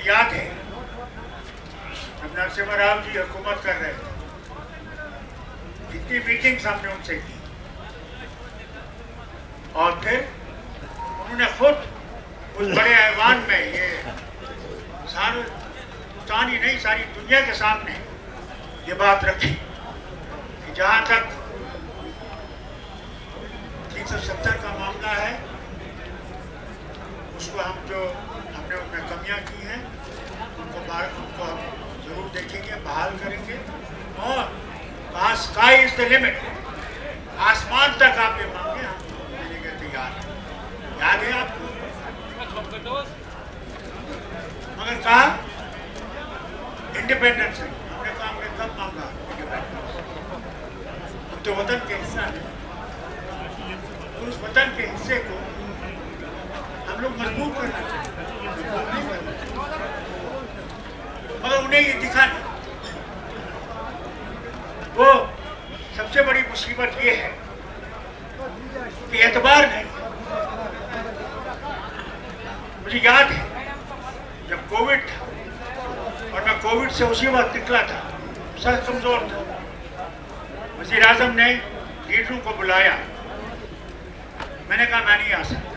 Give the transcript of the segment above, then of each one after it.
مجھے یاد ہے جب نرسمہا راؤ جی حکومت کر رہے تھے، کتنی میٹنگز ہم نے ان سے کی، اور پھر انہوں نے خود اس بڑے ایوان میں یہ سارے ہندوستان ہی نہیں ساری دنیا کے سامنے یہ بات رکھی کہ جہاں تک 370 کا معاملہ ہے، اس کو ہم نے ان میں کمیاں کی ہیں ان کو ہم ضرور دیکھیں گے، بحال کریں گے، اور کہا اسکائی از دا لمٹ، آسمان تک آپ یہ مانگیں ہم دینے کے تیار ہیں۔ یاد ہے آپ کو؟ مگر کہا انڈیپینڈنس ہے، ہم نے کہا ہم نے کب مانگا انڈیپینڈنس؟ ہم تو وطن کے حصہ ہیں، اس وطن کے حصے کو ہم لوگ مضبوط کرنا چاہتے ہیں، مگر انہیں یہ دکھا نہیں۔ وہ سب سے بڑی مصیبت یہ ہے کہ اعتبار نہیں۔ مجھے یاد ہے جب کووڈ تھا اور میں کووڈ سے اسی وقت نکلا تھا، سر کمزور تھا، وزیر اعظم نے لیڈروں کو بلایا، میں نے کہا میں نہیں آ سکتا،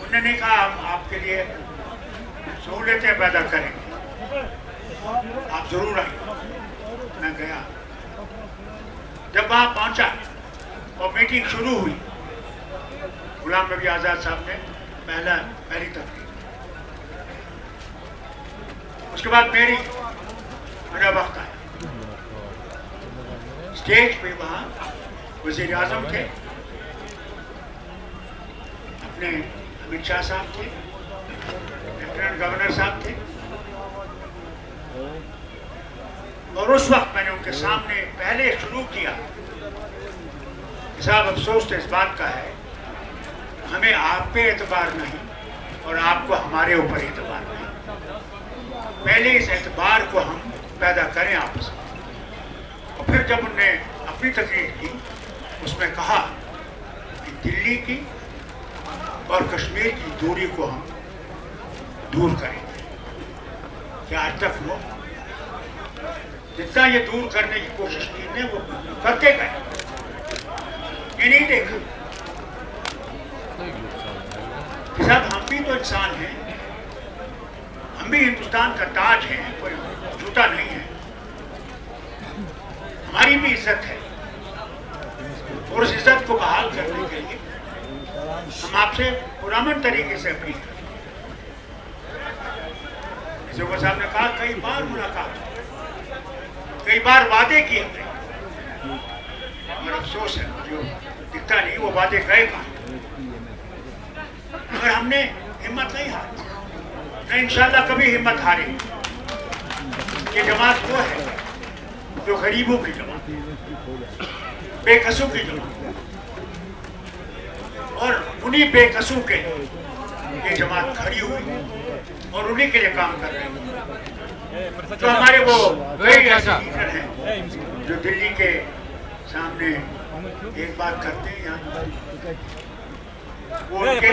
انہوں نے کہا ہم آپ کے لیے سہولتیں پیدا کریں گے، آپ ضرور آئیں۔ میں گیا، جب وہاں پہنچا اور میٹنگ شروع ہوئی، غلام نبی آزاد صاحب نے پہلی تقریر، اس کے بعد میرا وقت آیا، اسٹیج پہ وہاں وزیر اعظم تھے، اپنے امت شاہ صاحب تھے، لیفٹیننٹ گورنر صاحب تھے، اور اس وقت میں نے ان کے سامنے پہلے شروع کیا کہ صاحب افسوس تو اس بات کا ہے ہمیں آپ پہ اعتبار نہیں اور آپ کو ہمارے اوپر اعتبار نہیں، پہلے اس اعتبار کو ہم پیدا کریں آپس میں۔ اور پھر جب انہوں نے اپنی تقریر کی، اس میں کہا کہ دلی کی اور کشمیر کی دوری کو ہم دور کریں گے، کہ آج تک وہ جتنا یہ دور کرنے کی کوشش کی نے وہ کرتے گئے، یہ نہیں دیکھا کہ صاحب ہم بھی تو انسان ہیں، ہم بھی ہندوستان کا تاج ہیں، کوئی جوتا نہیں ہے، ہماری بھی عزت ہے، اور اس عزت کو بحال کرنے کے لیے ہم آپ سے پرامن طریقے سے اپیل کریں۔ جیسے صاحب نے کہا کئی بار ملاقات، کئی بار وعدے کیے ہم نے، اور افسوس ہے جو دکھتا نہیں وہ وعدے گئے کہاں، مگر ہم نے ہمت نہیں ہاری، نہ انشاءاللہ کبھی ہمت ہارے۔ یہ جماعت وہ ہے جو غریبوں کی جماعت، بے قصوں کی جماعت، اور انہی بے قصوں کے یہ جماعت کھڑی ہوئی اور انہی کے لیے کام کر رہے ہیں۔ تو ہمارے وہ کئی ایسے لیڈر ہیں جو دلی کے سامنے ایک بات کرتے ہیں، یہاں وہ ان کے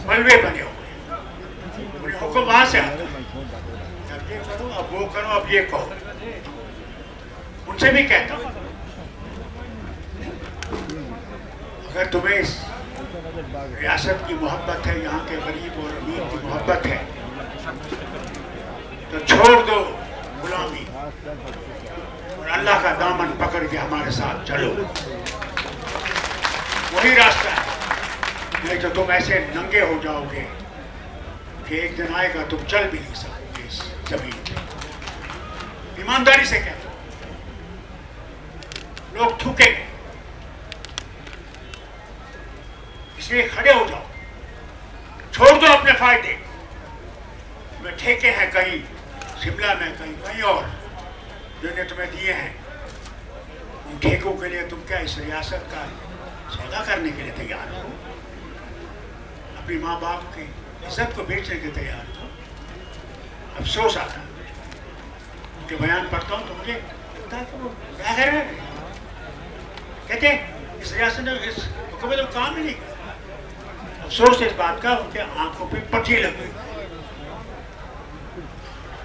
ملوے بنے ہوئے ہیں، انہیں حکم وہاں سے آتا ہے، اب یہ کرو، اب وہ کرو، اب یہ کہو۔ ان سے بھی کہتا ہوں اگر تمہیں اس ریاست کی محبت ہے، یہاں کے غریب اور امیر کی محبت ہے، تو چھوڑ دو غلامی اور اللہ کا دامن پکڑ کے ہمارے ساتھ چلو، وہی راستہ ہے۔ نہیں تو تم ایسے ننگے ہو جاؤ گے کہ ایک دن آئے گا تم چل بھی نہیں سکو گے اس زمین پہ۔ ایمانداری سے کہتا ہوں، لوگ تھوکیں گے، اس لیے کھڑے ہو جاؤ، چھوڑ دو اپنے فائدے، تمہیں ٹھیکے ہیں کہیں شملہ میں، کہیں اور جو نے تمہیں دیے ہیں، ان ٹھیکوں کے لیے تم کیا اس ریاست کا سودا کرنے کے لیے تیار ہو؟ اپنی ماں باپ کی عزت کو بیچنے کے تیار ہو؟ افسوس آتا ہے کہ بیان پڑھتا ہوں تو مجھے لگتا ہے کہ وہ کیا کہہ رہے ہیں، کہتے ہیں اس ریاست نے اس حکومت کو کام ہی نہیں کیا۔ افسوس اس بات کا ان کے آنکھوں پہ پٹی لگ گئی،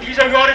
dieser Jahre